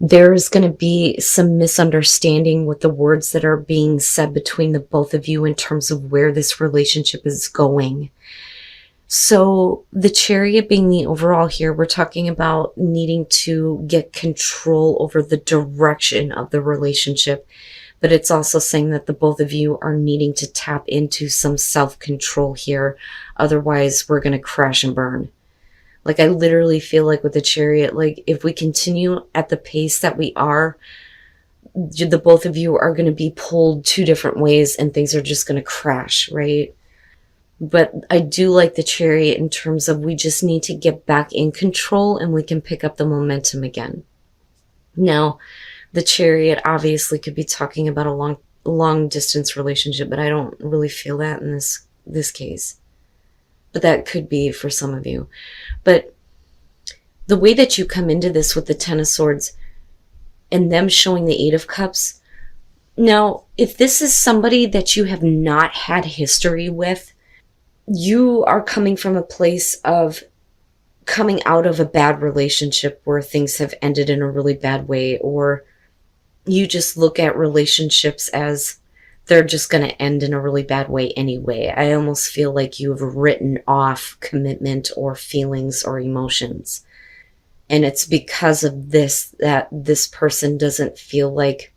There's going to be some misunderstanding with the words that are being said between the both of you in terms of where this relationship is going. So the Chariot being the overall here, we're talking about needing to get control over the direction of the relationship. But it's also saying that the both of you are needing to tap into some self-control here. Otherwise, we're going to crash and burn. Like, I literally feel like with the Chariot, like, if we continue at the pace that we are, the both of you are going to be pulled two different ways and things are just going to crash, right? But I do like the Chariot in terms of we just need to get back in control and we can pick up the momentum again. Now, the Chariot obviously could be talking about a long distance relationship, but I don't really feel that in this case. But that could be for some of you. But the way that you come into this with the Ten of Swords and them showing the Eight of Cups. Now, if this is somebody that you have not had history with, you are coming from a place of coming out of a bad relationship where things have ended in a really bad way, or you just look at relationships as they're just going to end in a really bad way anyway. I almost feel like you've written off commitment or feelings or emotions. And it's because of this that this person doesn't feel like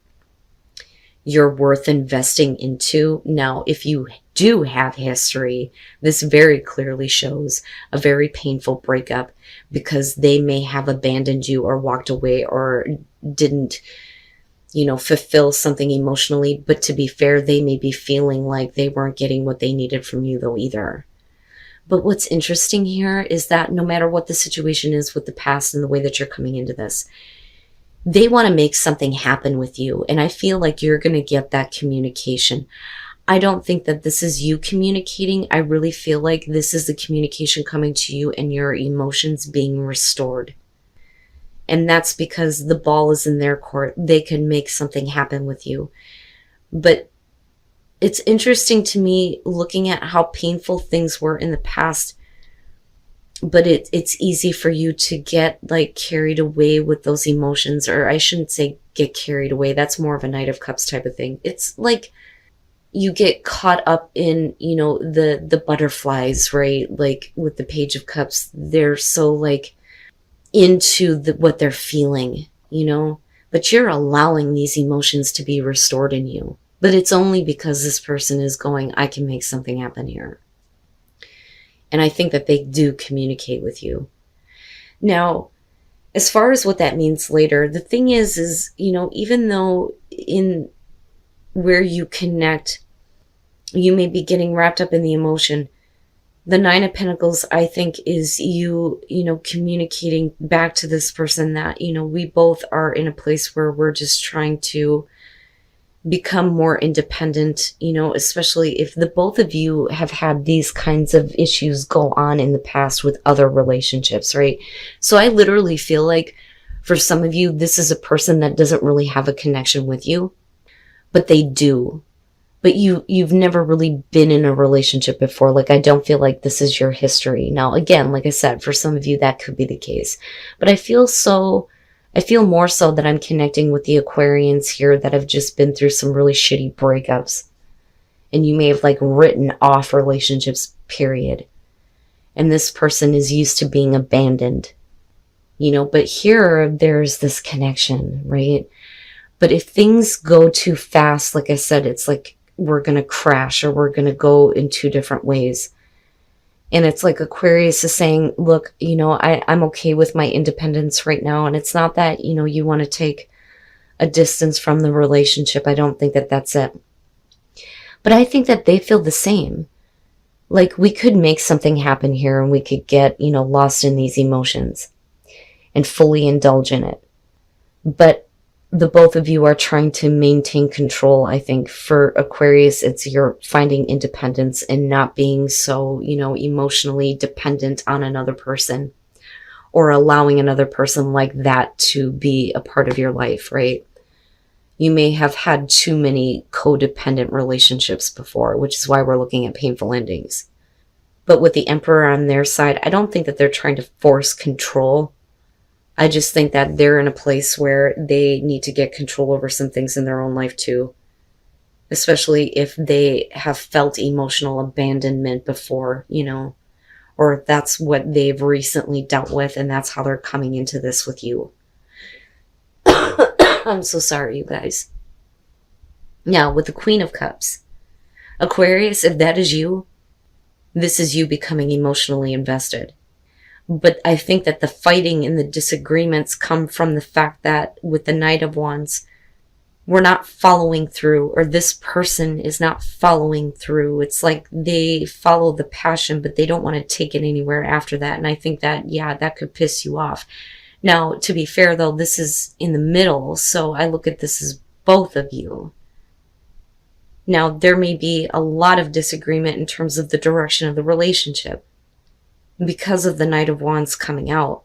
you're worth investing into. Now, if you do have history, this very clearly shows a very painful breakup because they may have abandoned you or walked away or didn't, fulfill something emotionally. But to be fair, they may be feeling like they weren't getting what they needed from you though either. But what's interesting here is that no matter what the situation is with the past and the way that you're coming into this, they want to make something happen with you. And I feel like you're going to get that communication. I don't think that this is you communicating. I really feel like this is the communication coming to you and your emotions being restored. And that's because the ball is in their court. They can make something happen with you. But it's interesting to me looking at how painful things were in the past. But it's easy for you to get like carried away with those emotions, or I shouldn't say get carried away. That's more of a Knight of Cups type of thing. It's like you get caught up in, the butterflies, right? Like with the Page of Cups, they're so like into what they're feeling, but you're allowing these emotions to be restored in you. But it's only because this person is going, I can make something happen here. And I think that they do communicate with you. Now, as far as what that means later, the thing is, even though in where you connect, you may be getting wrapped up in the emotion, the Nine of Pentacles, I think, is you communicating back to this person that, we both are in a place where we're just trying to become more independent, especially if the both of you have had these kinds of issues go on in the past with other relationships, right? So I literally feel like for some of you, this is a person that doesn't really have a connection with you, but they do. But you've never really been in a relationship before. Like, I don't feel like this is your history. Now, again, like I said, for some of you, that could be the case. But I feel more so that I'm connecting with the Aquarians here that have just been through some really shitty breakups. And you may have like written off relationships, period. And this person is used to being abandoned. But here there's this connection, right? But if things go too fast, like I said, it's like we're going to crash or we're going to go in two different ways. And it's like Aquarius is saying, look, I'm okay with my independence right now. And it's not that, you want to take a distance from the relationship. I don't think that that's it. But I think that they feel the same. Like we could make something happen here and we could get, lost in these emotions and fully indulge in it. But the both of you are trying to maintain control. I think for Aquarius, it's you're finding independence and not being so, emotionally dependent on another person or allowing another person like that to be a part of your life, right? You may have had too many codependent relationships before, which is why we're looking at painful endings. But with the Emperor on their side, I don't think that they're trying to force control. I just think that they're in a place where they need to get control over some things in their own life too. Especially if they have felt emotional abandonment before, or if that's what they've recently dealt with and that's how they're coming into this with you. I'm so sorry, you guys. Now, with the Queen of Cups, Aquarius, if that is you, this is you becoming emotionally invested. But I think that the fighting and the disagreements come from the fact that with the Knight of Wands, we're not following through, or this person is not following through. It's like they follow the passion, but they don't want to take it anywhere after that. And I think that, yeah, that could piss you off. Now, to be fair, though, this is in the middle, so I look at this as both of you. Now, there may be a lot of disagreement in terms of the direction of the relationship because of the Knight of Wands coming out.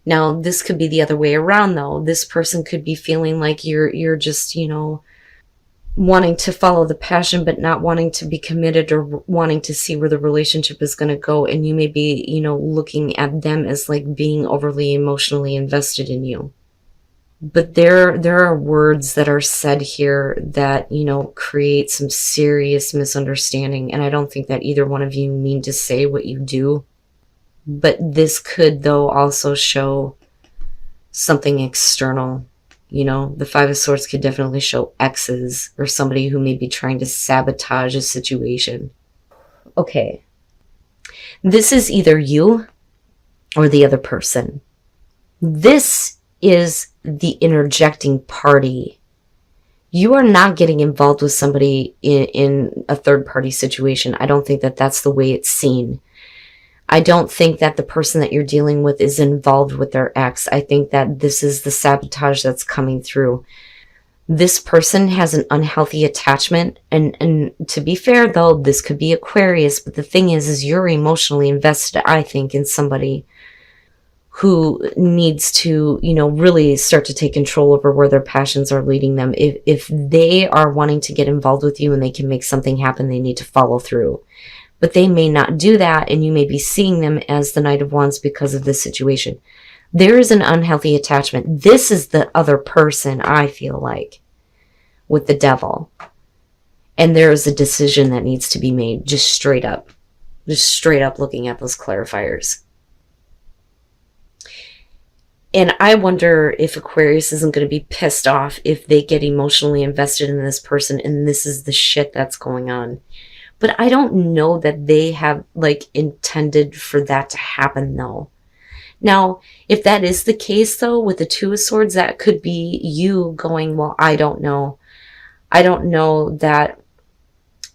Now, this could be the other way around, though. This person could be feeling like you're just, wanting to follow the passion, but not wanting to be committed or wanting to see where the relationship is going to go. And you may be, looking at them as like being overly emotionally invested in you. But there are words that are said here that, create some serious misunderstanding. And I don't think that either one of you mean to say what you do. But this could, though, also show something external. The Five of Swords could definitely show exes or somebody who may be trying to sabotage a situation. Okay. This is either you or the other person. This is the interjecting party. You are not getting involved with somebody in a third-party situation. I don't think that that's the way it's seen. I don't think that the person that you're dealing with is involved with their ex. I think that this is the sabotage that's coming through. This person has an unhealthy attachment. And to be fair, though, this could be Aquarius. But the thing is you're emotionally invested, I think, in somebody who needs to, really start to take control over where their passions are leading them. If they are wanting to get involved with you and they can make something happen, they need to follow through. But they may not do that, and you may be seeing them as the Knight of Wands because of this situation. There is an unhealthy attachment. This is the other person, I feel like, with the Devil. And there is a decision that needs to be made, just straight up looking at those clarifiers. And I wonder if Aquarius isn't going to be pissed off if they get emotionally invested in this person and this is the shit that's going on. But I don't know that they have, intended for that to happen, though. Now, if that is the case, though, with the Two of Swords, that could be you going, well, I don't know. I don't know that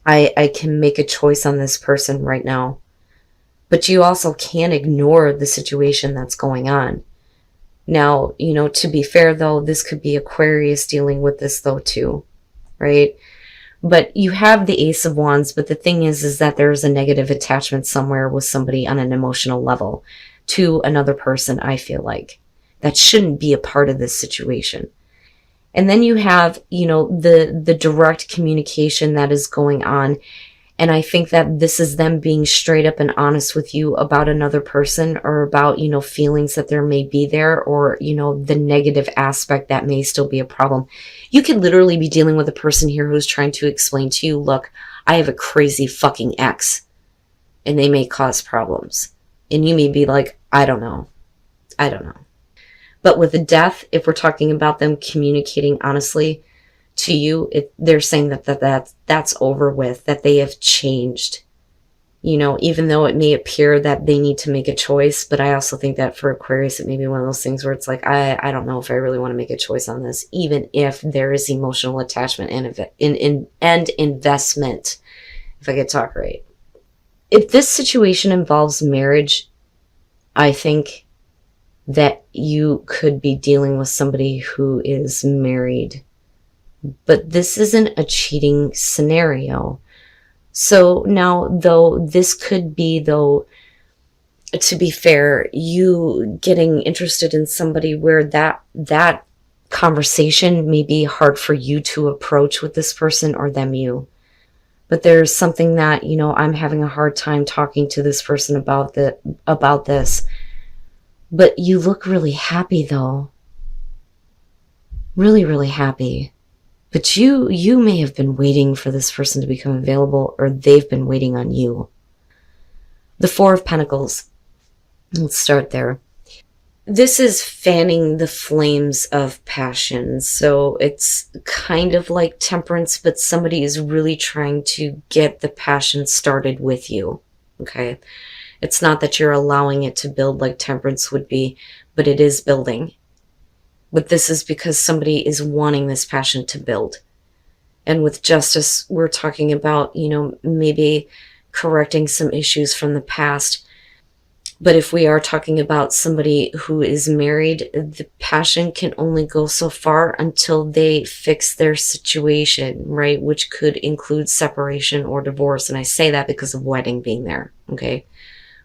I can make a choice on this person right now. But you also can't ignore the situation that's going on. Now, to be fair, though, this could be Aquarius dealing with this, though, too, right? But you have the Ace of Wands, but the thing is that there's a negative attachment somewhere with somebody on an emotional level to another person, I feel like. That shouldn't be a part of this situation. And then you have, the direct communication that is going on. And I think that this is them being straight up and honest with you about another person or about, feelings that there may be there or, the negative aspect that may still be a problem. You could literally be dealing with a person here who's trying to explain to you, look, I have a crazy fucking ex and they may cause problems. And you may be like, I don't know. But with the Death, if we're talking about them communicating honestly to you, they're saying that's over with, that they have changed, even though it may appear that they need to make a choice. But I also think that for Aquarius, it may be one of those things where it's like, I don't know if I really want to make a choice on this, even if there is emotional attachment and investment, if I could talk right. If this situation involves marriage, I think that you could be dealing with somebody who is married. But this isn't a cheating scenario. So now, though, this could be, though, to be fair, you getting interested in somebody where that conversation may be hard for you to approach with this person or them you. But there's something that, I'm having a hard time talking to this person about this. But you look really happy though. Really, really happy. But you may have been waiting for this person to become available, or they've been waiting on you. The Four of Pentacles. Let's start there. This is fanning the flames of passion. So it's kind of like Temperance, but somebody is really trying to get the passion started with you. Okay. It's not that you're allowing it to build like Temperance would be, but it is building. But this is because somebody is wanting this passion to build. And with Justice, we're talking about, maybe correcting some issues from the past. But if we are talking about somebody who is married, the passion can only go so far until they fix their situation, right? Which could include separation or divorce. And I say that because of wedding being there, okay?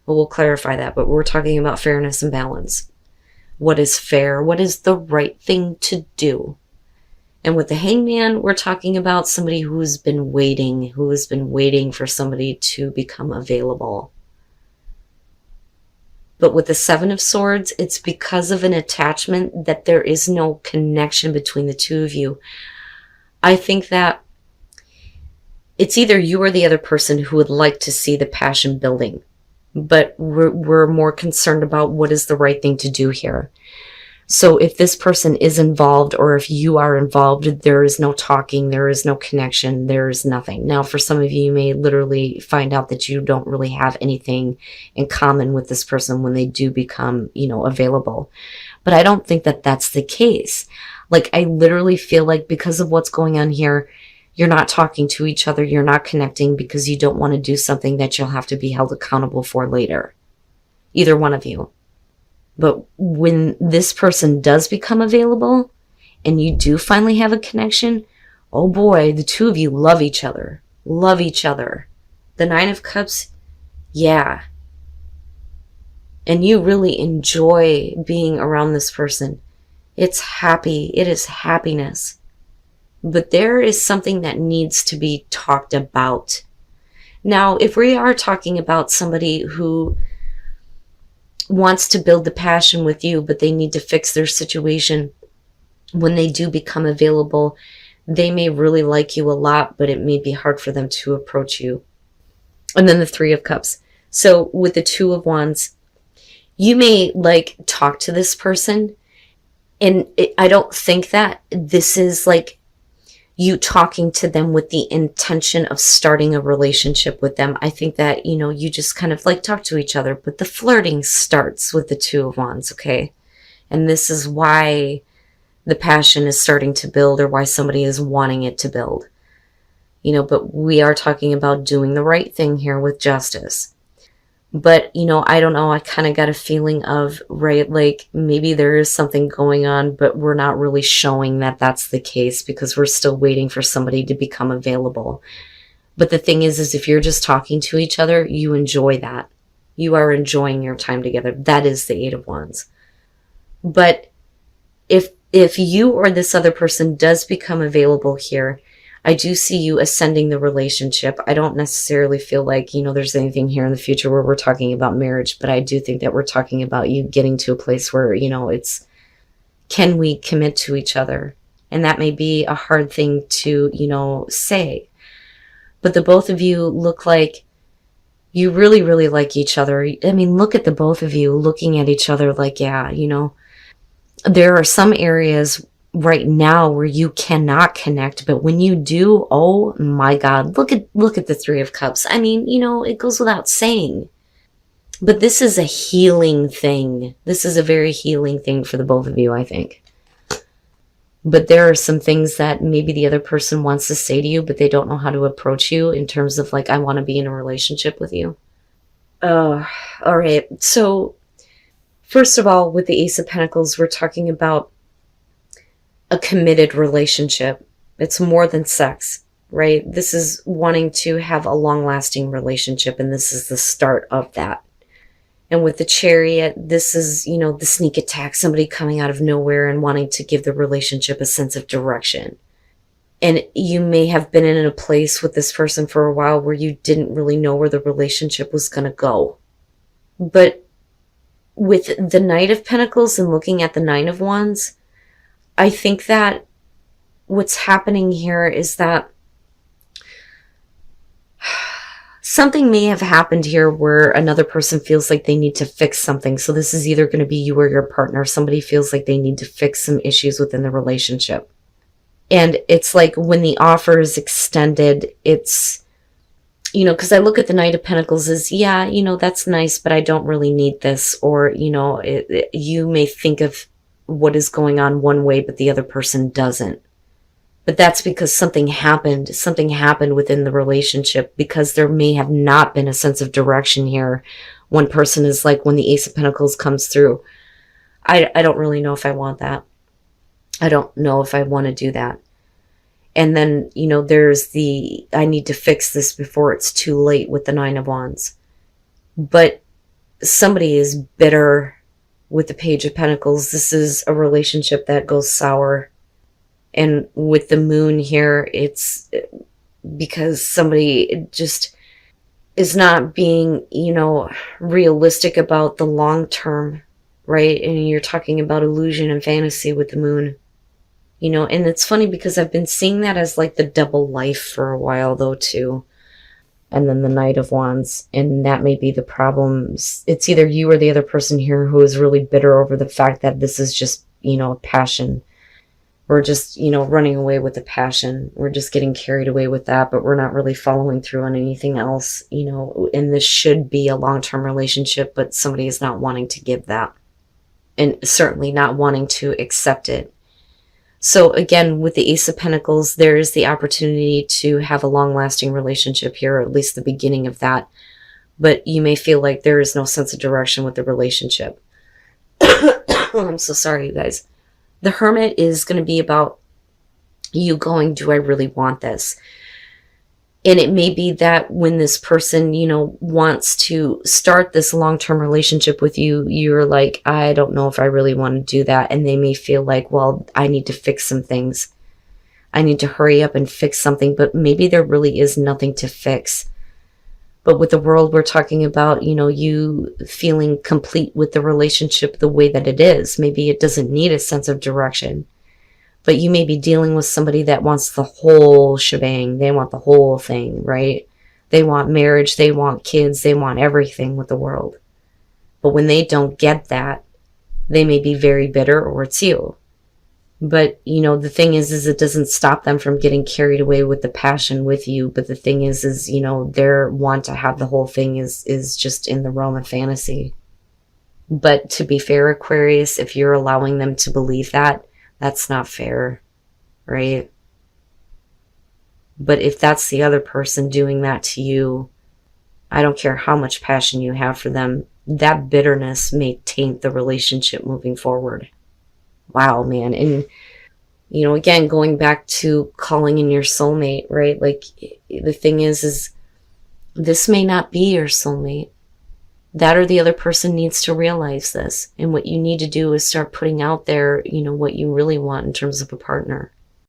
But we'll clarify that. But we're talking about fairness and balance. What is fair? What is the right thing to do? And with the Hangman, we're talking about somebody who's been waiting for somebody to become available. But with the Seven of Swords, it's because of an attachment that there is no connection between the two of you. I think that it's either you or the other person who would like to see the passion building. But we're more concerned about what is the right thing to do here. So if this person is involved, or if you are involved, there is no talking, there is no connection, there is nothing. Now, for some of you, you may literally find out that you don't really have anything in common with this person when they do become, available. But I don't think that that's the case. Like, I literally feel like because of what's going on here, you're not talking to each other, you're not connecting because you don't want to do something that you'll have to be held accountable for later. Either one of you. But when this person does become available and you do finally have a connection, oh boy, the two of you love each other. Love each other. The Nine of Cups, yeah. And you really enjoy being around this person. It's happy. It is happiness. But there is something that needs to be talked about. Now, if we are talking about somebody who wants to build the passion with you, but they need to fix their situation, when they do become available, they may really like you a lot, but it may be hard for them to approach you. And then the Three of Cups. So with the Two of Wands, you may talk to this person, and I don't think that this is you talking to them with the intention of starting a relationship with them. I think that, you just kind of talk to each other, but the flirting starts with the Two of Wands, okay? And this is why the passion is starting to build, or why somebody is wanting it to build. But we are talking about doing the right thing here with Justice. But, I don't know, I kind of got a feeling of, right, maybe there is something going on, but we're not really showing that that's the case because we're still waiting for somebody to become available. But the thing is if you're just talking to each other, you enjoy that. You are enjoying your time together. That is the Eight of Wands. But if you or this other person does become available here, I do see you ascending the relationship. I don't necessarily feel like, there's anything here in the future where we're talking about marriage, but I do think that we're talking about you getting to a place where, it's, can we commit to each other? And that may be a hard thing to, say. But the both of you look like you really, really like each other. I mean, look at the both of you looking at each other yeah, there are some areas right now where you cannot connect, but when you do, oh my God, look at the Three of Cups. I mean, it goes without saying. But this is a healing thing. This is a very healing thing for the both of you, I think. But there are some things that maybe the other person wants to say to you, but they don't know how to approach you in terms of I want to be in a relationship with you. All right. So first of all, with the Ace of Pentacles, we're talking about a committed relationship. It's more than sex, right? This is wanting to have a long-lasting relationship, and this is the start of that. And with the Chariot, this is, the sneak attack, somebody coming out of nowhere and wanting to give the relationship a sense of direction. And you may have been in a place with this person for a while where you didn't really know where the relationship was going to go. But with the Knight of Pentacles and looking at the Nine of Wands, I think that what's happening here is that something may have happened here where another person feels like they need to fix something. So this is either going to be you or your partner. Somebody feels like they need to fix some issues within the relationship. And it's like when the offer is extended, it's, you know, because I look at the Knight of Pentacles as, yeah, you know, that's nice, but I don't really need this. Or, you know, you may think of what is going on one way, but the other person doesn't. But that's because something happened within the relationship, because there may have not been a sense of direction here. One person is like, when the Ace of Pentacles comes through, I don't really know if I want that. I don't know if I want to do that. And then, you know, there's the, I need to fix this before it's too late with the Nine of Wands. But somebody is bitter with the Page of Pentacles. This is a relationship that goes sour. And with the Moon here, it's because somebody just is not being, you know, realistic about the long term, right? And you're talking about illusion and fantasy with the Moon. You know, and it's funny because I've been seeing that as like the double life for a while though too. And then the Knight of Wands, and that may be the problems. It's either you or the other person here who is really bitter over the fact that this is just, you know, a passion. We're just, you know, running away with the passion. We're just getting carried away with that, but we're not really following through on anything else, you know, and this should be a long-term relationship, but somebody is not wanting to give that and certainly not wanting to accept it. So again, with the Ace of Pentacles, there is the opportunity to have a long-lasting relationship here, or at least the beginning of that. But you may feel like there is no sense of direction with the relationship. I'm so sorry, you guys. The Hermit is going to be about you going, do I really want this? And it may be that when this person, you know, wants to start this long-term relationship with you, you're like, I don't know if I really want to do that. And they may feel like, well, I need to fix some things. I need to hurry up and fix something. But maybe there really is nothing to fix. But with the World, we're talking about, you know, you feeling complete with the relationship the way that it is. Maybe it doesn't need a sense of direction. But you may be dealing with somebody that wants the whole shebang. They want the whole thing, right? They want marriage. They want kids. They want everything with the World. But when they don't get that, they may be very bitter, or it's you. But, you know, the thing is it doesn't stop them from getting carried away with the passion with you. But the thing is, you know, their want to have the whole thing is just in the realm of fantasy. But to be fair, Aquarius, if you're allowing them to believe that, that's not fair, right? But if that's the other person doing that to you, I don't care how much passion you have for them, that bitterness may taint the relationship moving forward. Wow, man. And, you know, again, going back to calling in your soulmate, right? Like, the thing is this may not be your soulmate. That or the other person needs to realize this. And what you need to do is start putting out there, you know, what you really want in terms of a partner.